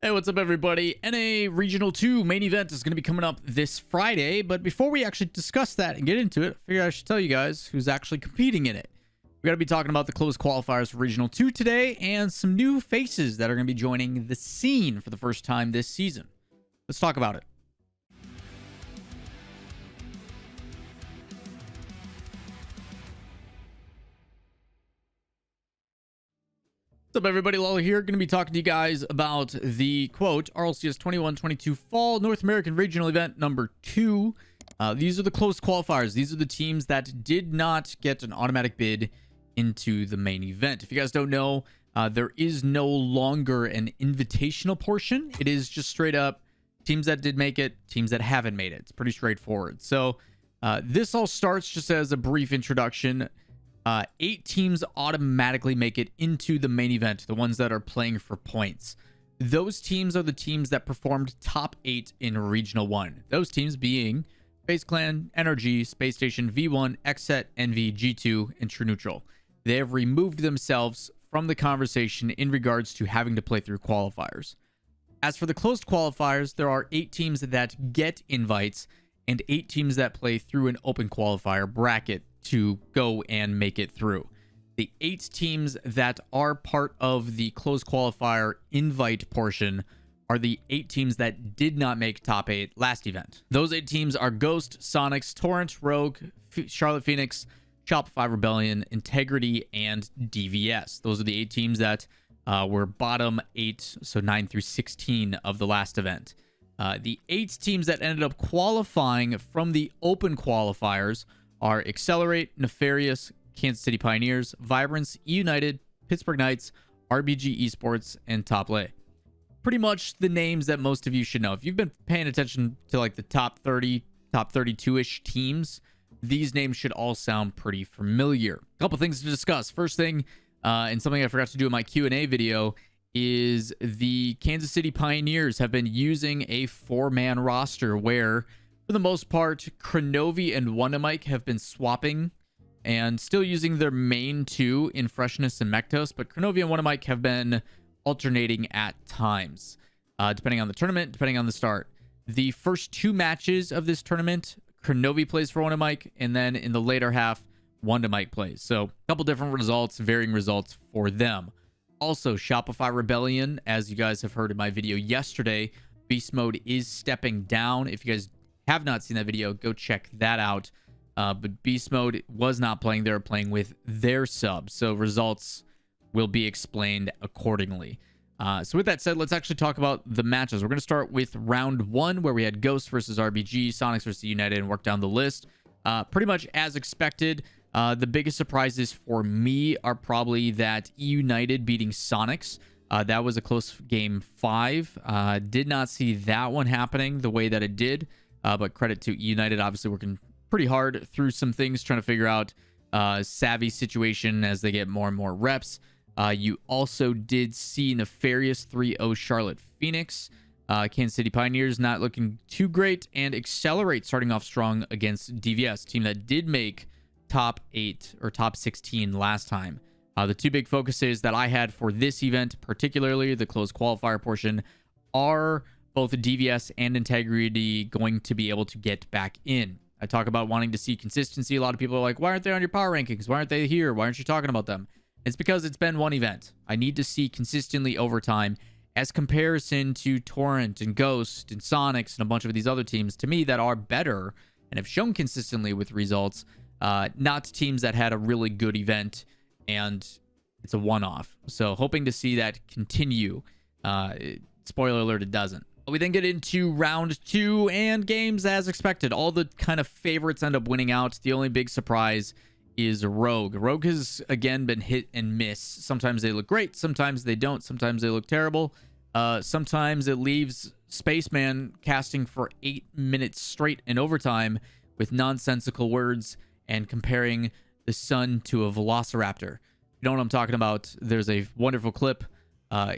Hey, what's up, everybody? NA Regional 2 main event is going to be coming up this Friday, but before we actually discuss that and get into it, I figure I should tell you guys who's actually competing in it. We're going to be talking about the closed qualifiers for Regional 2 today and some new faces that are going to be joining the scene for the first time this season. Let's talk about it. What's up, everybody? Lawler here. Going to be talking to you guys about the, quote, RLCS 21-22 Fall North American Regional Event number 2. These are the closed qualifiers. These are the teams that did not get an automatic bid into the main event. If you guys don't know, there is no longer an invitational portion. It is just straight up teams that did make it, teams that haven't made it. It's pretty straightforward. So this all starts just as a brief introduction. 8 teams automatically make it into the main event, the ones that are playing for points. Those teams are the teams that performed top 8 in Regional 1. Those teams being Space Clan, NRG, Space Station, V1, XSET, NV, G2, and True Neutral. They have removed themselves from the conversation in regards to having to play through qualifiers. As for the closed qualifiers, there are 8 teams that get invites and 8 teams that play through an open qualifier bracket to go and make it through. The 8 teams that are part of the closed qualifier invite portion are the 8 teams that did not make top 8 last event. Those 8 teams are Ghost, Sonics, Torrent, Rogue, Charlotte Phoenix, Shopify Rebellion, Integrity, and DVS. Those are the 8 teams that were bottom 8, so 9 through 16 of the last event. The 8 teams that ended up qualifying from the open qualifiers are Accelerate, Nefarious, Kansas City Pioneers, Vibrance, United, Pittsburgh Knights, RBG Esports, and Top Lay. Pretty much the names that most of you should know. If you've been paying attention to like the top 30, top 32-ish teams, these names should all sound pretty familiar. A couple things to discuss. First thing, and something I forgot to do in my Q&A video, is the Kansas City Pioneers have been using a 4-man roster where, for the most part, Kronovi and Wondamike have been swapping and still using their main 2 in Freshness and Mektos, but Kronovi and Wondamike have been alternating at times, depending on the tournament, depending on the start. The first 2 matches of this tournament, Kronovi plays for Wondamike, and then in the later half, Wondamike plays. So a couple different results, varying results for them. Also, Shopify Rebellion, as you guys have heard in my video yesterday, Beast Mode is stepping down. If you guys have not seen that video, go check that out. But Beast Mode was not playing. They were playing with their sub, so results will be explained accordingly. So with that said, let's actually talk about the matches. We're going to start with round 1, where we had Ghost versus RBG, Sonics versus United, and work down the list. Pretty much as expected. The biggest surprises for me are probably that United beating Sonics. That was a close game 5. Did not see that one happening the way that it did. But credit to United, obviously working pretty hard through some things, trying to figure out Savvy's situation as they get more and more reps. You also did see Nefarious 3-0 Charlotte Phoenix. Kansas City Pioneers not looking too great, and Accelerate starting off strong against DVS, team that did make top 8 or top 16 last time. The 2 big focuses that I had for this event, particularly the closed qualifier portion, are both DVS and Integrity going to be able to get back in. I talk about wanting to see consistency. A lot of people are like, why aren't they on your power rankings? Why aren't they here? Why aren't you talking about them? It's because it's been one event. I need to see consistently over time as comparison to Torrent and Ghost and Sonics and a bunch of these other teams, to me, that are better and have shown consistently with results, not teams that had a really good event and it's a one-off. So hoping to see that continue. Spoiler alert, it doesn't. We then get into round 2 and games as expected. All the kind of favorites end up winning out. The only big surprise is Rogue. Rogue has, again, been hit and miss. Sometimes they look great. Sometimes they don't. Sometimes they look terrible. Sometimes it leaves Spaceman casting for 8 minutes straight in overtime with nonsensical words and comparing the sun to a velociraptor. You know what I'm talking about? There's a wonderful clip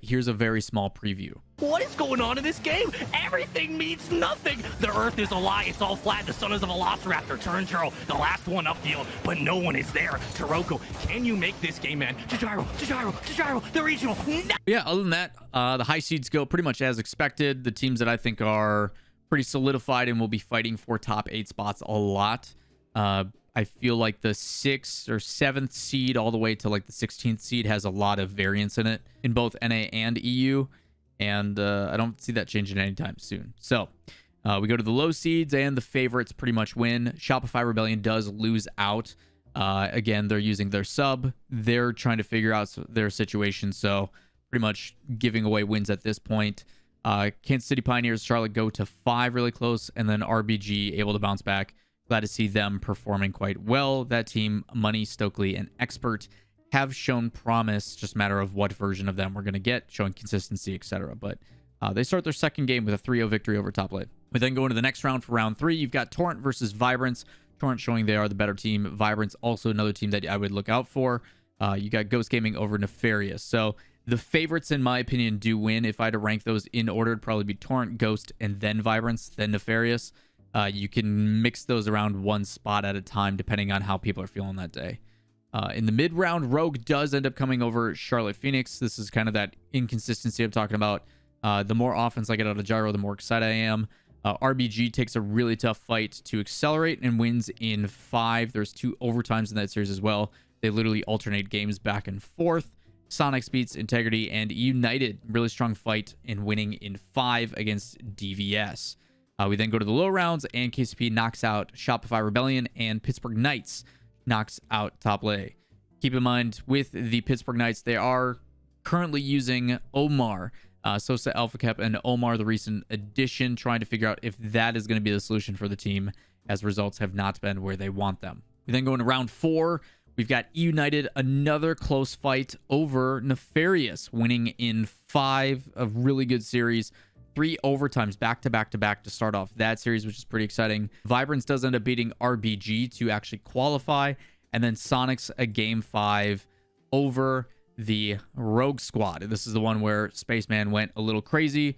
Here's a very small preview. What is going on in this game? Everything means nothing. The earth is a lie. It's all flat. The sun is a velociraptor. Turn Churro, the last one upfield, but no one is there. Taroko, can you make this game, man? Tajiro, the regional. No! Yeah, other than that, the high seeds go pretty much as expected. The teams that I think are pretty solidified and will be fighting for top 8 spots a lot. I feel like the 6th or 7th seed all the way to like the 16th seed has a lot of variance in it in both NA and EU. And I don't see that changing anytime soon. So we go to the low seeds, and the favorites pretty much win. Shopify Rebellion does lose out. Again, they're using their sub. They're trying to figure out their situation. So pretty much giving away wins at this point. Kansas City Pioneers, Charlotte go to 5 really close. And then RBG able to bounce back. Glad to see them performing quite well. That team, Money, Stokely, and Expert, have shown promise. Just a matter of what version of them we're going to get, showing consistency, etc. But they start their second game with a 3-0 victory over Top Lane. We then go into the next round for round 3. You've got Torrent versus Vibrance. Torrent showing they are the better team. Vibrance also another team that I would look out for. You got Ghost Gaming over Nefarious. So the favorites, in my opinion, do win. If I had to rank those in order, it'd probably be Torrent, Ghost, and then Vibrance, then Nefarious. You can mix those around one spot at a time, depending on how people are feeling that day. In the mid-round, Rogue does end up coming over Charlotte Phoenix. This is kind of that inconsistency I'm talking about. The more offense I get out of Gyro, the more excited I am. RBG takes a really tough fight to accelerate and wins in 5. There's 2 overtimes in that series as well. They literally alternate games back and forth. Sonics beats Integrity, and United, really strong fight in winning in 5 against DVS. We then go to the low rounds, and KCP knocks out Shopify Rebellion, and Pittsburgh Knights knocks out Top Lane. Keep in mind, with the Pittsburgh Knights, they are currently using Omar, Sosa Alpha Cap, and Omar, the recent addition, trying to figure out if that is going to be the solution for the team, as results have not been where they want them. We then go into round 4. We've got United, another close fight over Nefarious, winning in 5, a really good series. 3 overtimes back to start off that series, which is pretty exciting. Vibrance does end up beating RBG to actually qualify, and then Sonics a game 5 over the Rogue squad. This is the one where Spaceman went a little crazy.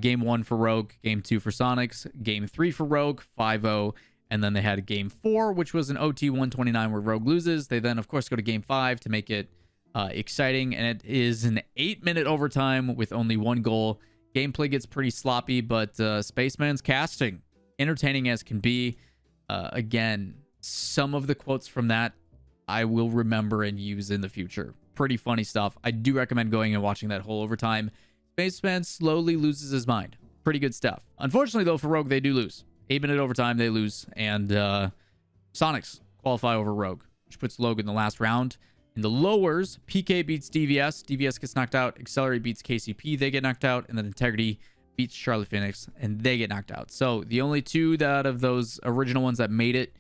Game 1 for Rogue, game 2 for Sonics, game 3 for Rogue, 5-0, and then they had a game 4, which was an OT 129 where Rogue loses. They then, of course, go to game 5 to make it exciting, and it is an 8-minute overtime with only 1 goal. Gameplay gets pretty sloppy, but Spaceman's casting, entertaining as can be. Again, some of the quotes from that I will remember and use in the future. Pretty funny stuff. I do recommend going and watching that whole overtime. Spaceman slowly loses his mind. Pretty good stuff. Unfortunately, though, for Rogue, they do lose. 8-minute overtime, they lose. And Sonics qualify over Rogue, which puts Logan in the last round. In the lowers, PK beats DVS. DVS gets knocked out. Accelerate beats KCP. They get knocked out. And then Integrity beats Charlotte Phoenix, and they get knocked out. So the only 2 out of those original ones that made it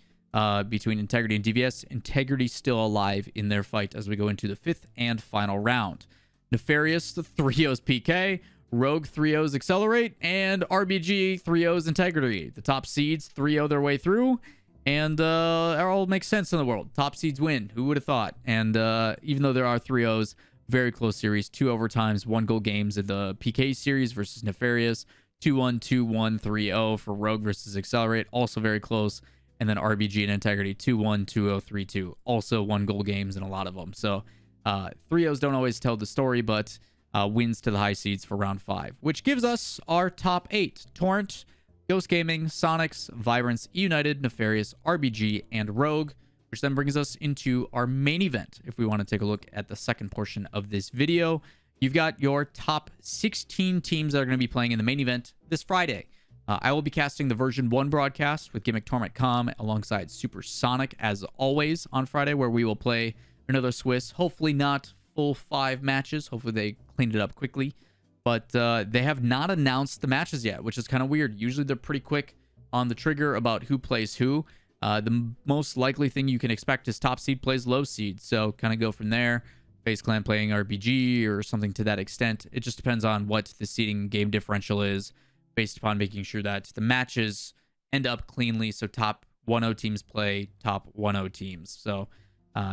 between Integrity and DVS, Integrity still alive in their fight as we go into the 5th and final round. Nefarious, the 3-0s PK. Rogue 3-0s Accelerate. And RBG 3-0s Integrity. The top seeds 3-0 their way through. And it all makes sense in the world. Top seeds win. Who would have thought? And even though there are 3-0s, very close series. 2 overtimes, 1 goal games in the PK series versus Nefarious. 2-1, 2-1, 3-0 for Rogue versus Accelerate. Also very close. And then RBG and Integrity. 2-1, 2-0, 3-2. Also 1 goal games in a lot of them. So 3-0s don't always tell the story, but wins to the high seeds for round 5. Which gives us our top 8. Torrent, Ghost Gaming, Sonics, Vibrance, United, Nefarious, RBG, and Rogue, which then brings us into our main event. If we want to take a look at the second portion of this video, you've got your top 16 teams that are going to be playing in the main event this Friday. I will be casting the version 1 broadcast with Gimmick Torment.com alongside Supersonic, as always, on Friday, where we will play another Swiss. Hopefully not full 5 matches. Hopefully they cleaned it up quickly. But they have not announced the matches yet, which is kind of weird. Usually they're pretty quick on the trigger about who plays who. The most likely thing you can expect is top seed plays low seed. So kind of go from there. FaZe Clan playing RBG or something to that extent. It just depends on what the seeding game differential is based upon making sure that the matches end up cleanly. So top 1-0 teams play top 1-0 teams. So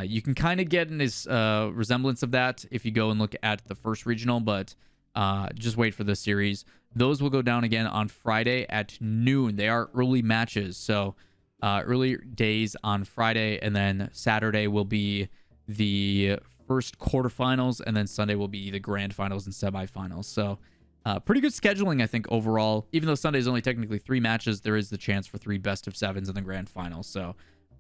You can kind of get in this resemblance of that if you go and look at the first regional, but just wait for the series. Those will go down again on Friday at noon. They are early matches, so early days on Friday, and then Saturday will be the first quarterfinals, and then Sunday will be the grand finals and semifinals. So pretty good scheduling, I think, overall. Even though Sunday is only technically 3 matches, there is the chance for 3 best of 7s in the grand finals. So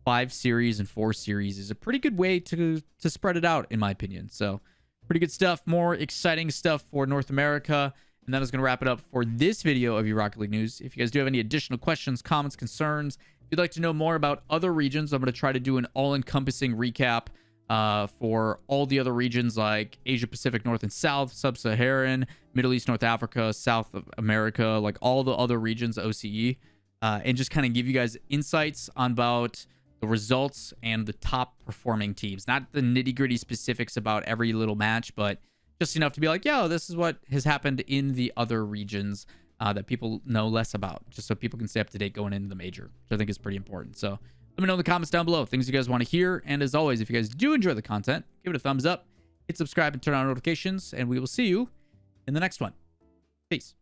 5 series and 4 series is a pretty good way to spread it out, in my opinion. So pretty good stuff. More exciting stuff for North America. And that is going to wrap it up for this video of your Rocket League news. If you guys do have any additional questions, comments, concerns, if you'd like to know more about other regions, I'm going to try to do an all-encompassing recap for all the other regions like Asia Pacific North and South, Sub-Saharan, Middle East, North Africa, South America, like all the other regions, OCE, and just kind of give you guys insights on about the results and the top performing teams. Not the nitty-gritty specifics about every little match, but just enough to be like, yo, this is what has happened in the other regions that people know less about, just so people can stay up to date going into the major, which I think is pretty important. So let me know in the comments down below things you guys want to hear. And as always, if you guys do enjoy the content, give it a thumbs up, hit subscribe, and turn on notifications. And we will see you in the next one. Peace.